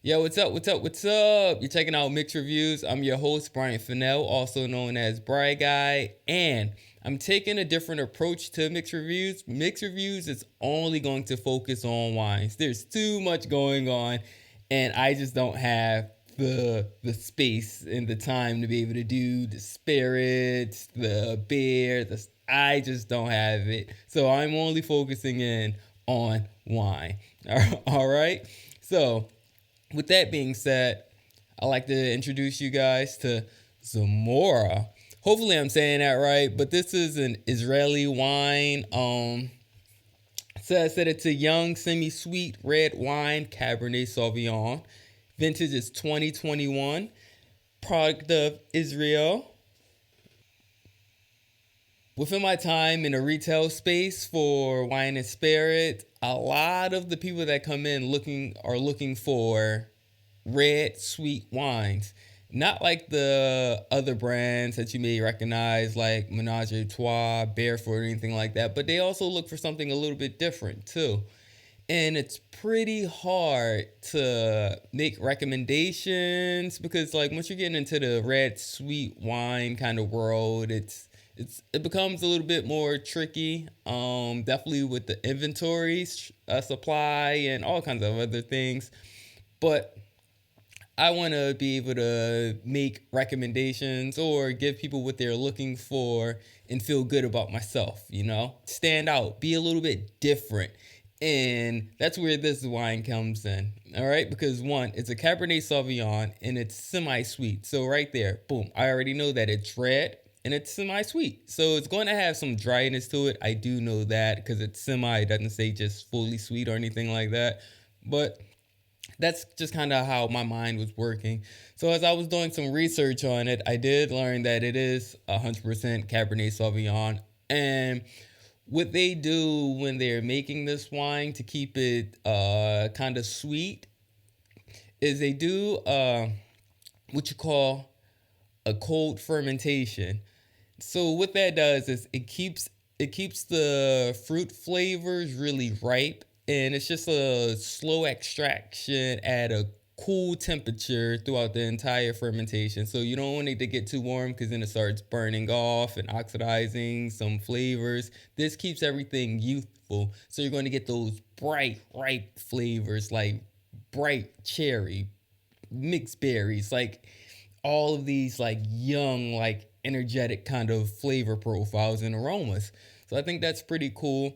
Yo, what's up? What's up? What's up? You're checking out Mixed Reviews. I'm your host, Bryant Fennell, also known as Bry Guy, and I'm taking a different approach to Mixed Reviews. Mixed Reviews is only going to focus on wines. There's too much going on, and I just don't have the space and the time to be able to do the spirits, the beer, I just don't have it. So I'm only focusing in on wine. All right. So with that being said, I'd like to introduce you guys to Zmora. Hopefully I'm saying that right, but this is an Israeli wine. So I said it's a young, semi-sweet red wine, Cabernet Sauvignon. Vintage is 2021. Product of Israel. Within my time in the retail space for wine and spirit, a lot of the people that come in looking for red sweet wines. Not like the other brands that you may recognize like Menage a Trois, Barefoot, or anything like that, but they also look for something a little bit different too. And it's pretty hard to make recommendations because like once you're getting into the red sweet wine kind of world, it becomes a little bit more tricky. Definitely with the inventory supply and all kinds of other things. But I want to be able to make recommendations or give people what they're looking for and feel good about myself, stand out, be a little bit different. And that's where this wine comes in. All right. Because one, it's a Cabernet Sauvignon and it's semi sweet. So right there, boom, I already know that it's red and it's semi sweet. So it's going to have some dryness to it. I do know that because it's semi, it doesn't say just fully sweet or anything like that. But that's just kind of how my mind was working. So as I was doing some research on it, I did learn that it is 100% Cabernet Sauvignon. And what they do when they're making this wine to keep it kind of sweet is they do what you call a cold fermentation. So what that does is it keeps the fruit flavors really ripe, and it's just a slow extraction at a cool temperature throughout the entire fermentation. So you don't want it to get too warm because then it starts burning off and oxidizing some flavors. This keeps everything youthful. So you're going to get those bright, ripe flavors like bright cherry, mixed berries, like all of these like young, like energetic kind of flavor profiles and aromas. So I think that's pretty cool.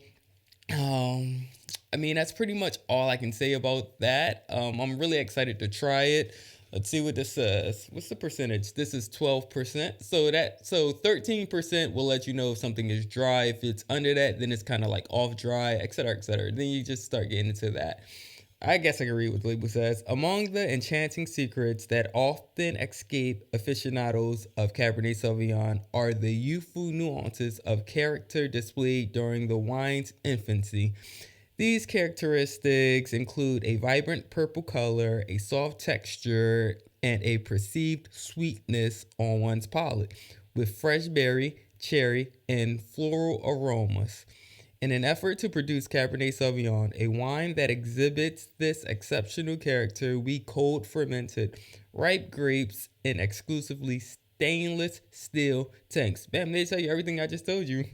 Um, that's pretty much all I can say about that. I'm really excited to try it. Let's see what this says. What's the percentage? This is 12%. So 13% will let you know if something is dry. If it's under that, then it's kind of like off dry, etc., etc. Then you just start getting into that. I guess I can read what the label says. Among the enchanting secrets that often escape aficionados of Cabernet Sauvignon are the youthful nuances of character displayed during the wine's infancy. These characteristics include a vibrant purple color, a soft texture, and a perceived sweetness on one's palate, with fresh berry, cherry, and floral aromas. In an effort to produce Cabernet Sauvignon, a wine that exhibits this exceptional character, we cold fermented ripe grapes in exclusively stainless steel tanks. Bam, they tell you everything I just told you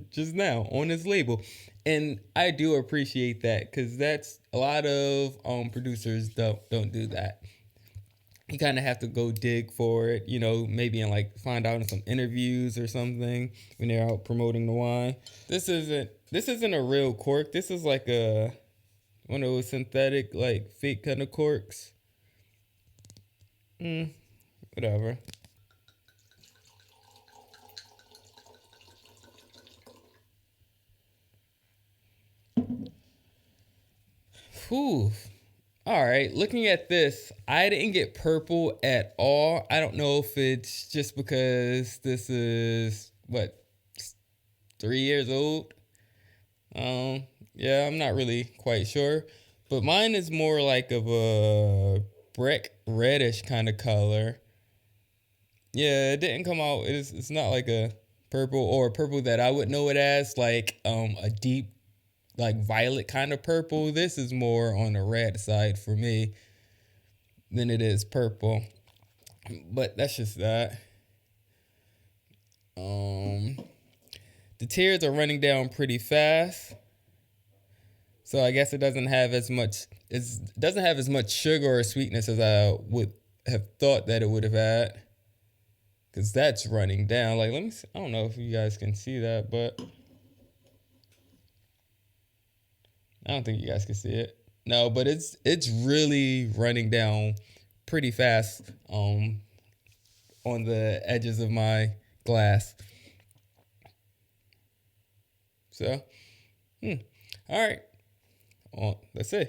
just now on this label. And I do appreciate that because that's a lot of producers don't do that. You kind of have to go dig for it, maybe and like find out in some interviews or something when they're out promoting the wine. This isn't a real cork. This is like a one of those synthetic like fake kind of corks. Whatever. Whew. All right, looking at this, I didn't get purple at all. I don't know if it's just because this is what 3 years old. Yeah, I'm not really quite sure, but mine is more like of a brick reddish kind of color. Yeah, it didn't come out. It's not like a purple or purple that I would know it as, like a deep like violet kind of purple. This is more on the red side for me. than it is purple. But that's just that. Um, the tears are running down pretty fast, so I guess it doesn't have as much. It doesn't have as much sugar or sweetness as I would have thought that it would have had. Cause that's running down. Like, let me see. I don't know if you guys can see that, but I don't think you guys can see it. No, but it's really running down pretty fast on the edges of my glass. So, all right. Let's see.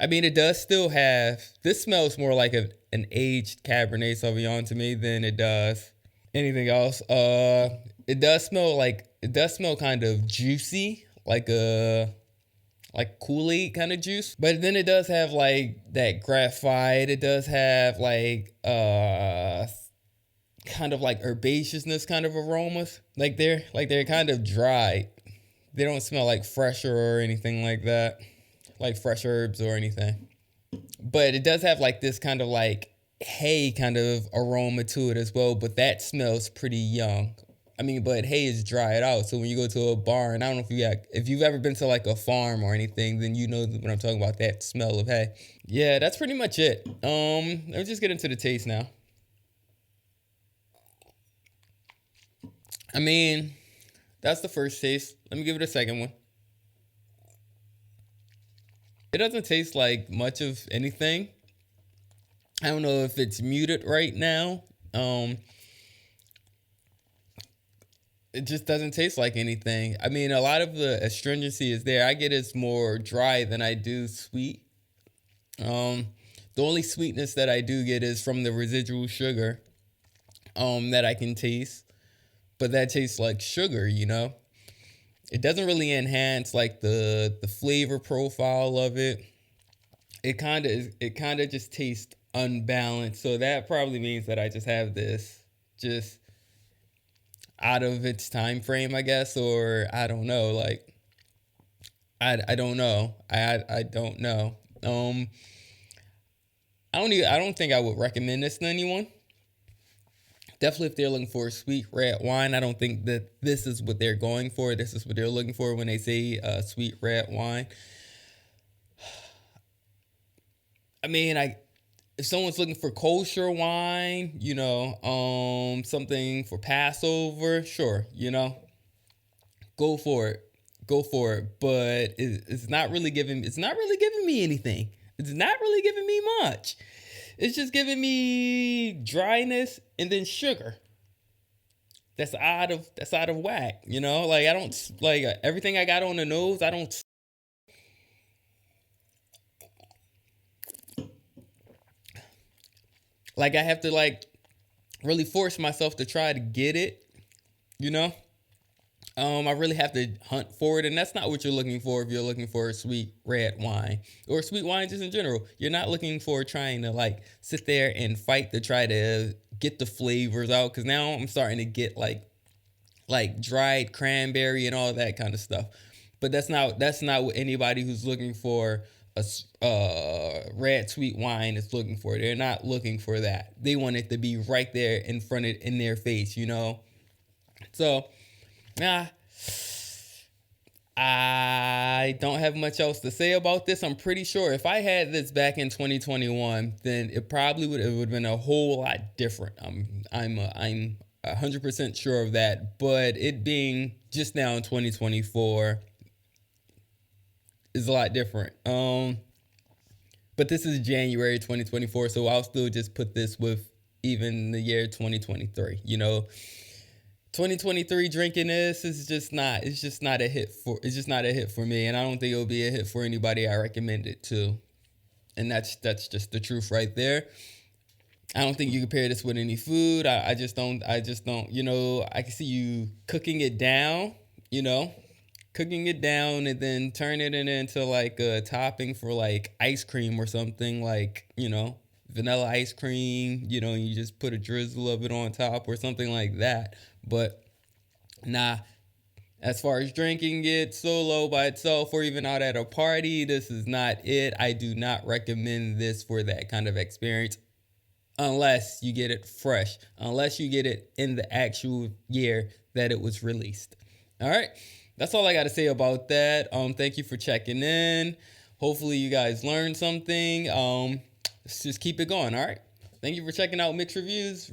I mean, it does still have. This smells more like an aged Cabernet Sauvignon to me than it does anything else. It does smell kind of juicy, like Kool-Aid kind of juice. But then it does have like that graphite. It does have like kind of like herbaceousness kind of aromas. They're kind of dry. They don't smell like fresher or anything like that, like fresh herbs or anything. But it does have like this kind of like hay kind of aroma to it as well. But that smells pretty young. I mean, but hay is dried out. So when you go to a barn, I don't know if you've ever been to like a farm or anything, then you know what I'm talking about, that smell of hay. Yeah, that's pretty much it. Let's just get into the taste now. I mean, that's the first taste. Let me give it a second one. It doesn't taste like much of anything. I don't know if it's muted right now. It just doesn't taste like anything. I mean, a lot of the astringency is there. I get it's more dry than I do sweet. The only sweetness that I do get is from the residual sugar that I can taste. But that tastes like sugar, you know? It doesn't really enhance like the flavor profile of it. It kind of just tastes unbalanced. So that probably means that I just have this just out of its time frame, I guess, or I don't know. Like I don't know. I don't know. I don't think I would recommend this to anyone. Definitely if they're looking for a sweet red wine, I don't think that this is what they're going for. This is what they're looking for when they say sweet red wine. I mean, if someone's looking for kosher wine, something for Passover, sure, go for it. Go for it. But it's not really giving me anything. It's not really giving me much. It's just giving me dryness and then sugar. That's out of whack, Like I don't like everything I got on the nose. I don't like. I have to like really force myself to try to get it, you know. I really have to hunt for it, and that's not what you're looking for if you're looking for a sweet red wine or sweet wine just in general. You're not looking for trying to like sit there and fight to try to get the flavors out, because now I'm starting to get like dried cranberry and all that kind of stuff. But that's not what anybody who's looking for a red sweet wine is looking for. They're not looking for that. They want it to be right there in their face. So, nah, I don't have much else to say about this. I'm pretty sure if I had this back in 2021, then it would have been a whole lot different. I'm 100% sure of that. But it being just now in 2024 is a lot different. But this is January 2024, so I'll still just put this with even the year 2023. 2023 drinking this is just not. It's just not a hit for. It's just not a hit for me, and I don't think it'll be a hit for anybody I recommend it to. And that's just the truth right there. I don't think you can pair this with any food. I just don't. I can see you cooking it down. Cooking it down and then turning it into like a topping for like ice cream or something, like vanilla ice cream. You just put a drizzle of it on top or something like that. But nah, As far as drinking it solo by itself or even out at a party, this is not it. I do not recommend this for that kind of experience unless you get it fresh, unless you get it in the actual year that it was released. All right, that's all I got to say about that. Thank you for checking in. Hopefully you guys learned something. Let's just keep it going. All right, thank you for checking out Mixed Reviews.